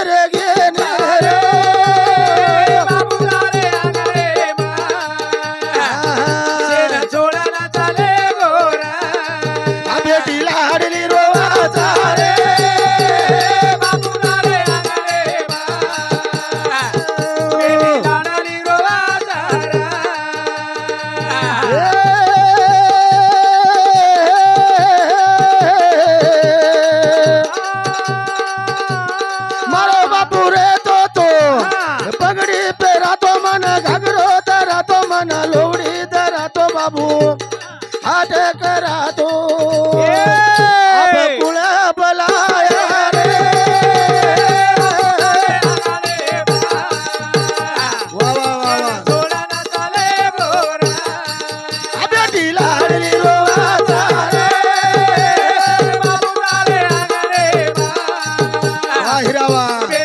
रे घेणे रे बाबूला रे आंगणे शेण सोडायला चाले गोरा बेटी लाडली रोवाचा रे बाबूला रे आंगणे बेटी लाडली रोवाचा मारो बापू रे तो पगडी पेरा तो मन घागरो धरा तो मन लोवडी धरा तो बाबू हाट करा तो